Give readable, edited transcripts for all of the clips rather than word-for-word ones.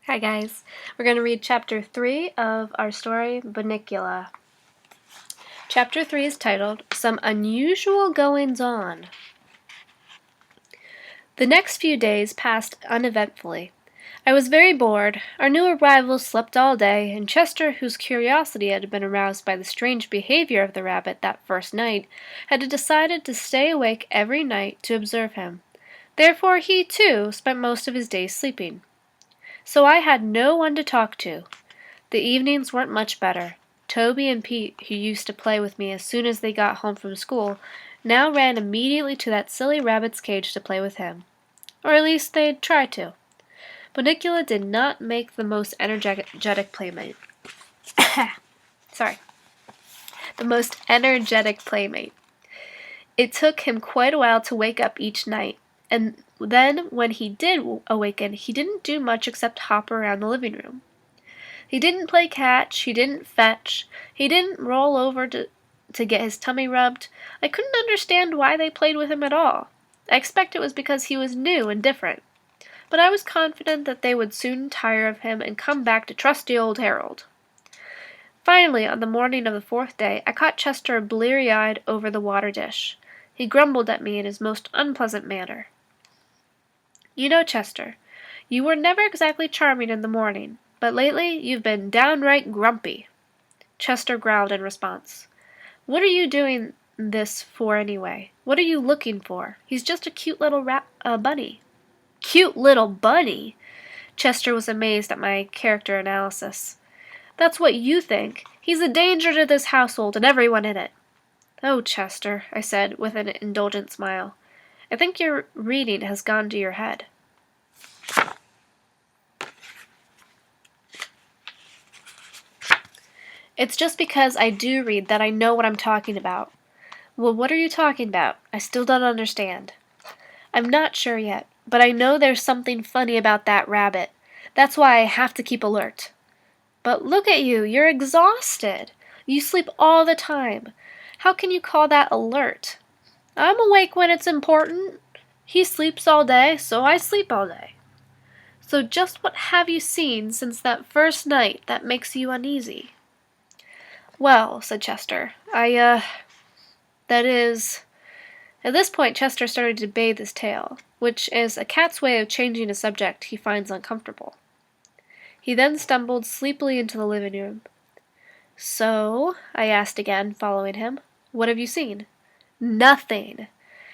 Hi guys, we're going to read chapter 3 of our story, Bunnicula. Chapter 3 is titled, Some Unusual Goings-On. The next few days passed uneventfully. I was very bored. Our new arrivals slept all day, and Chester, whose curiosity had been aroused by the strange behavior of the rabbit that first night, had decided to stay awake every night to observe him. Therefore he, too, spent most of his days sleeping. So I had no one to talk to. The evenings weren't much better. Toby and Pete, who used to play with me as soon as they got home from school, now ran immediately to that silly rabbit's cage to play with him. Or at least they'd try to. Bunnicula did not make the most energetic playmate. Sorry. The most energetic playmate. It took him quite a while to wake up each night, and then when he did awaken, he didn't do much except hop around the living room. He didn't play catch, he didn't fetch, he didn't roll over to get his tummy rubbed. I couldn't understand why they played with him at all. I expect it was because he was new and different. But I was confident that they would soon tire of him and come back to trusty old Harold. Finally, on the morning of the fourth day, I caught Chester bleary-eyed over the water dish. He grumbled at me in his most unpleasant manner. "You know, Chester, you were never exactly charming in the morning, but lately you've been downright grumpy." Chester growled in response. "What are you doing this for anyway? What are you looking for? He's just a cute little bunny." "Cute little bunny?" Chester was amazed at my character analysis. "That's what you think. He's a danger to this household and everyone in it." "Oh, Chester," I said with an indulgent smile, "I think your reading has gone to your head." "It's just because I do read that I know what I'm talking about." "Well, what are you talking about? I still don't understand." "I'm not sure yet, but I know there's something funny about that rabbit. That's why I have to keep alert." "But look at you, you're exhausted. You sleep all the time. How can you call that alert?" "I'm awake when it's important. He sleeps all day, so I sleep all day." "So just what have you seen since that first night that makes you uneasy?" "Well," said Chester, that is—" At this point Chester started to bathe his tail, which is a cat's way of changing a subject he finds uncomfortable. He then stumbled sleepily into the living room. "So," I asked again, following him, "what have you seen?" "Nothing,"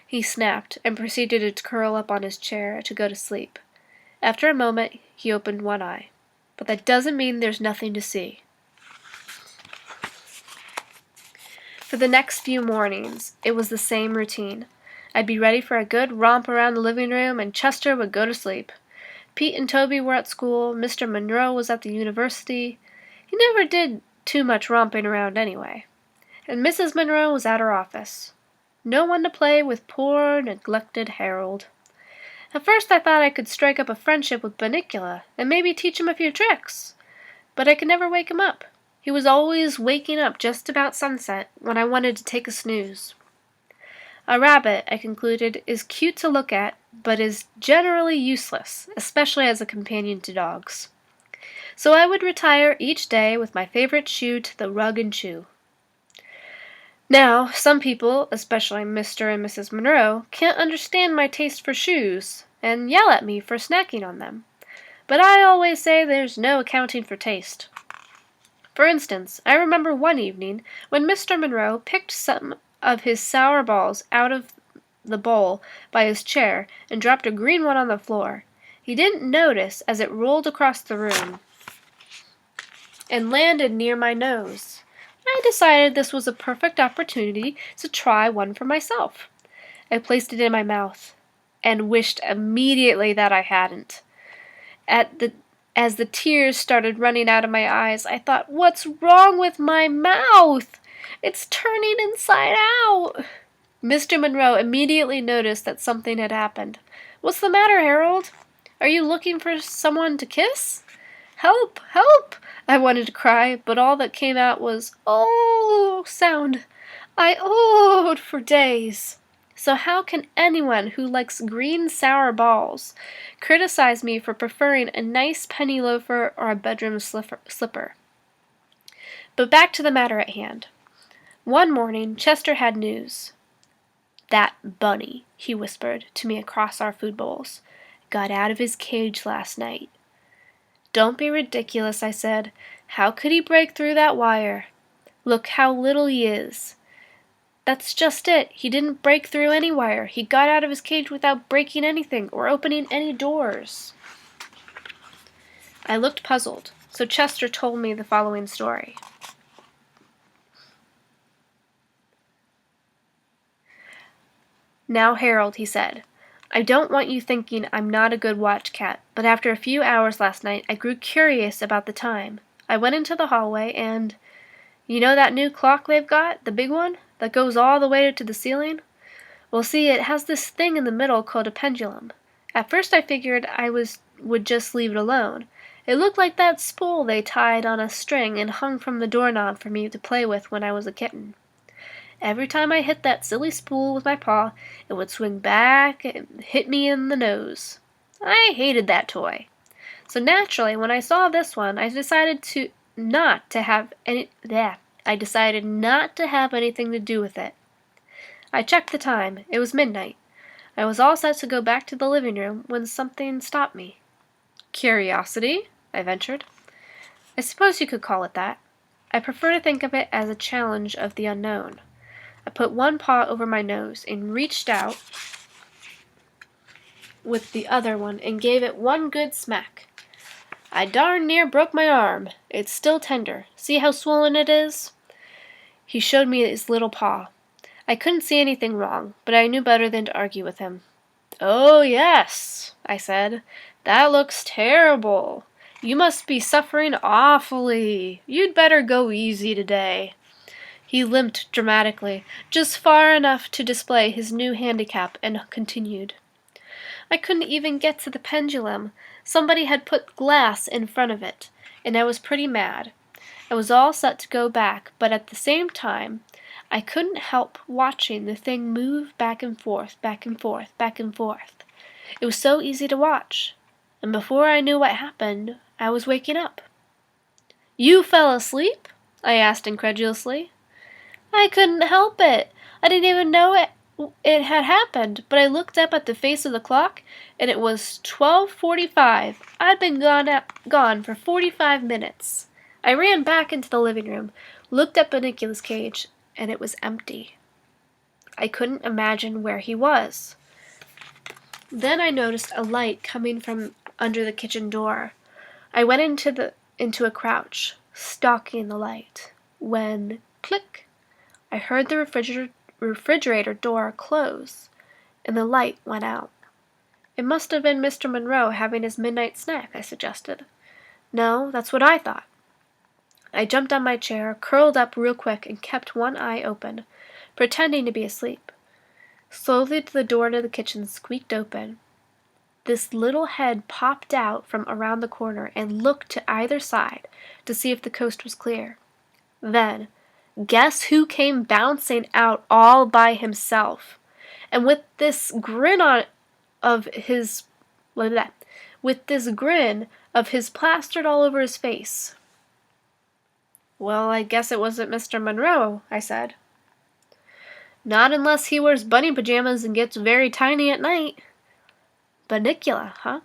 he snapped, and proceeded to curl up on his chair to go to sleep. After a moment he opened one eye. "But that doesn't mean there's nothing to see." For the next few mornings, it was the same routine. I'd be ready for a good romp around the living room, and Chester would go to sleep. Pete and Toby were at school, Mr. Monroe was at the university. He never did too much romping around anyway. And Mrs. Monroe was at her office. No one to play with poor, neglected Harold. At first I thought I could strike up a friendship with Bunnicula, and maybe teach him a few tricks. But I could never wake him up. He was always waking up just about sunset, when I wanted to take a snooze. A rabbit, I concluded, is cute to look at, but is generally useless, especially as a companion to dogs. So I would retire each day with my favorite shoe to the rug and chew. Now, some people, especially Mr. and Mrs. Monroe, can't understand my taste for shoes, and yell at me for snacking on them. But I always say there's no accounting for taste. For instance, I remember one evening when Mr. Monroe picked some of his sour balls out of the bowl by his chair and dropped a green one on the floor. He didn't notice as it rolled across the room and landed near my nose. I decided this was a perfect opportunity to try one for myself. I placed it in my mouth and wished immediately that I hadn't. As the tears started running out of my eyes, I thought, "What's wrong with my mouth? It's turning inside out." Mr. Monroe immediately noticed that something had happened. "What's the matter, Harold? Are you looking for someone to kiss?" "Help! Help!" I wanted to cry, but all that came out was "oh" sound. I oh'd for days. So how can anyone who likes green sour balls criticize me for preferring a nice penny loafer or a bedroom slipper? But back to the matter at hand. One morning, Chester had news. "That bunny," he whispered to me across our food bowls, "got out of his cage last night." "Don't be ridiculous," I said. "How could he break through that wire? Look how little he is." "That's just it. He didn't break through any wire. He got out of his cage without breaking anything or opening any doors." I looked puzzled, so Chester told me the following story. "Now, Harold," he said, "I don't want you thinking I'm not a good watch cat, but after a few hours last night I grew curious about the time. I went into the hallway and— you know that new clock they've got, the big one, that goes all the way to the ceiling? Well, see, it has this thing in the middle called a pendulum. At first I figured I would just leave it alone. It looked like that spool they tied on a string and hung from the doorknob for me to play with when I was a kitten. Every time I hit that silly spool with my paw, it would swing back and hit me in the nose. I hated that toy. So naturally, when I saw this one, I decided not to have anything to do with it. I checked the time. It was midnight. I was all set to go back to the living room when something stopped me. "Curiosity?" I ventured. "I suppose you could call it that. I prefer to think of it as a challenge of the unknown." I put one paw over my nose and reached out with the other one and gave it one good smack. I darn near broke my arm. It's still tender. See how swollen it is? He showed me his little paw. I couldn't see anything wrong, but I knew better than to argue with him. "Oh, yes," I said. "That looks terrible. You must be suffering awfully. You'd better go easy today." He limped dramatically, just far enough to display his new handicap, and continued. "I couldn't even get to the pendulum. Somebody had put glass in front of it, and I was pretty mad. I was all set to go back, but at the same time, I couldn't help watching the thing move back and forth, back and forth, back and forth. It was so easy to watch, and before I knew what happened, I was waking up." "You fell asleep?" I asked incredulously. "I couldn't help it. I didn't even know it had happened, but I looked up at the face of the clock, and it was 12:45. I'd been gone for 45 minutes. I ran back into the living room, looked at Bunnicula's cage, and it was empty. I couldn't imagine where he was. Then I noticed a light coming from under the kitchen door. I went into a crouch, stalking the light, when, click, I heard the refrigerator door close, and the light went out. "It must have been Mr. Monroe having his midnight snack," I suggested. "No, that's what I thought." I jumped on my chair, curled up real quick, and kept one eye open, pretending to be asleep. Slowly the door to the kitchen squeaked open. This little head popped out from around the corner and looked to either side to see if the coast was clear. Then, guess who came bouncing out all by himself, and with this grin of his plastered all over his face. "Well, I guess it wasn't Mr. Monroe," I said. "Not unless he wears bunny pajamas and gets very tiny at night." "Bunnicula, huh?"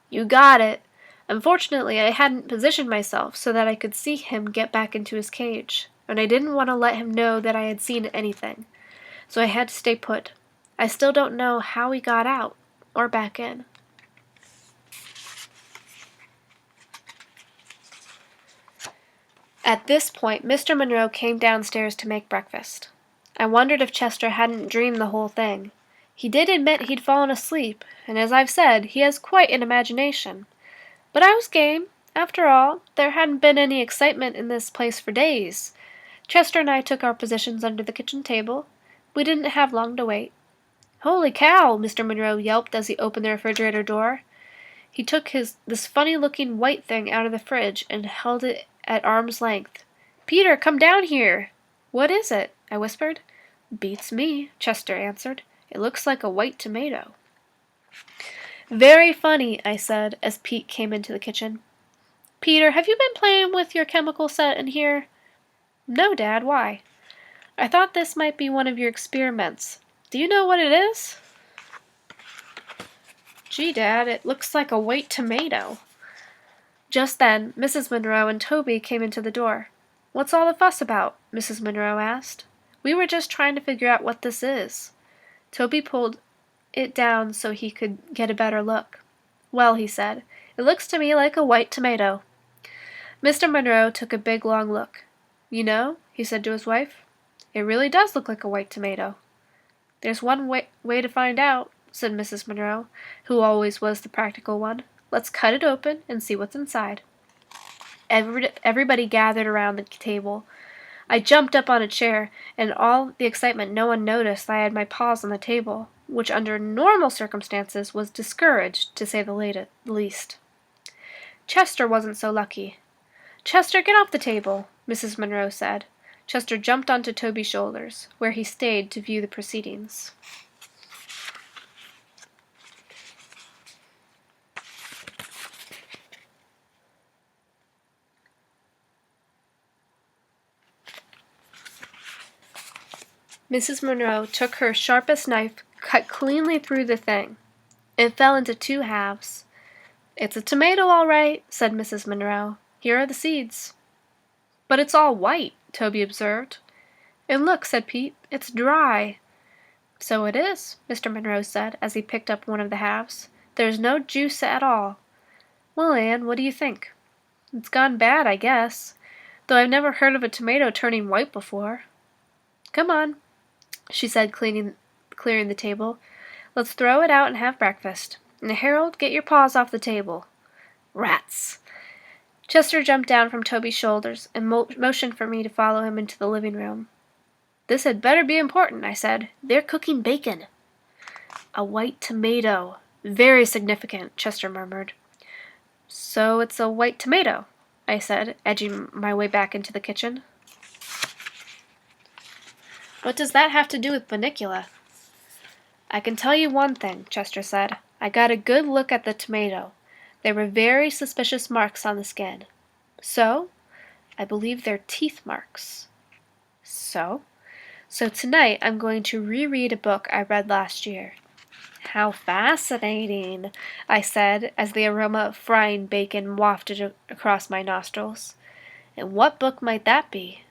"You got it. Unfortunately, I hadn't positioned myself so that I could see him get back into his cage, and I didn't want to let him know that I had seen anything, so I had to stay put. I still don't know how he got out, or back in." At this point, Mr. Monroe came downstairs to make breakfast. I wondered if Chester hadn't dreamed the whole thing. He did admit he'd fallen asleep, and as I've said, he has quite an imagination. But I was game. After all, there hadn't been any excitement in this place for days. Chester and I took our positions under the kitchen table. We didn't have long to wait. "Holy cow!" Mr. Monroe yelped as he opened the refrigerator door. He took this funny-looking white thing out of the fridge and held it at arm's length. "Peter, come down here!" "What is it?" I whispered. Beats me, Chester answered. It looks like a white tomato. Very funny, I said, as Pete came into the kitchen. Peter, have you been playing with your chemical set in here? No, Dad, why? I thought this might be one of your experiments. Do you know what it is? Gee, Dad, it looks like a white tomato. Just then, Mrs. Monroe and Toby came into the door. What's all the fuss about? Mrs. Monroe asked. We were just trying to figure out what this is. Toby pulled it down so he could get a better look. Well, he said, it looks to me like a white tomato. Mr. Monroe took a big, long look. You know, he said to his wife, it really does look like a white tomato. There's one way to find out, said Mrs. Monroe, who always was the practical one. Let's cut it open and see what's inside. Everybody gathered around the table. I jumped up on a chair, and all the excitement no one noticed I had my paws on the table, which under normal circumstances was discouraged, to say the least. Chester wasn't so lucky. Chester, get off the table, Mrs. Monroe said. Chester jumped onto Toby's shoulders, where he stayed to view the proceedings. Mrs. Monroe took her sharpest knife, cut cleanly through the thing. It fell into 2 halves. It's a tomato, all right, said Mrs. Monroe. Here are the seeds. But it's all white, Toby observed. And look, said Pete, it's dry. So it is, Mr. Monroe said, as he picked up one of the halves. There's no juice at all. Well, Anne, what do you think? It's gone bad, I guess, though I've never heard of a tomato turning white before. Come on, she said, clearing the table. Let's throw it out and have breakfast. And Harold, get your paws off the table. Rats! Chester jumped down from Toby's shoulders and motioned for me to follow him into the living room. This had better be important, I said. They're cooking bacon. A white tomato. Very significant, Chester murmured. So it's a white tomato, I said, edging my way back into the kitchen. What does that have to do with Bunnicula? I can tell you one thing, Chester said. I got a good look at the tomato. There were very suspicious marks on the skin. So, I believe they're teeth marks. So tonight I'm going to reread a book I read last year. How fascinating, I said, as the aroma of frying bacon wafted across my nostrils. And what book might that be?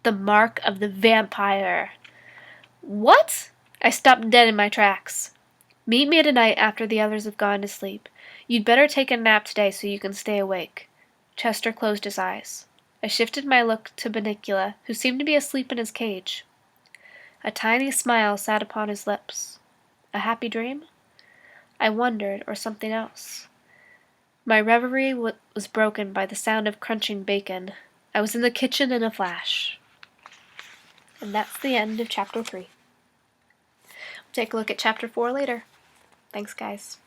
The Mark of the Vampire. What? I stopped dead in my tracks. Meet me tonight after the others have gone to sleep. You'd better take a nap today so you can stay awake. Chester closed his eyes. I shifted my look to Bunnicula, who seemed to be asleep in his cage. A tiny smile sat upon his lips. A happy dream? I wondered, or something else. My reverie was broken by the sound of crunching bacon. I was in the kitchen in a flash. And that's the end of Chapter 3. We'll take a look at Chapter 4 later. Thanks, guys.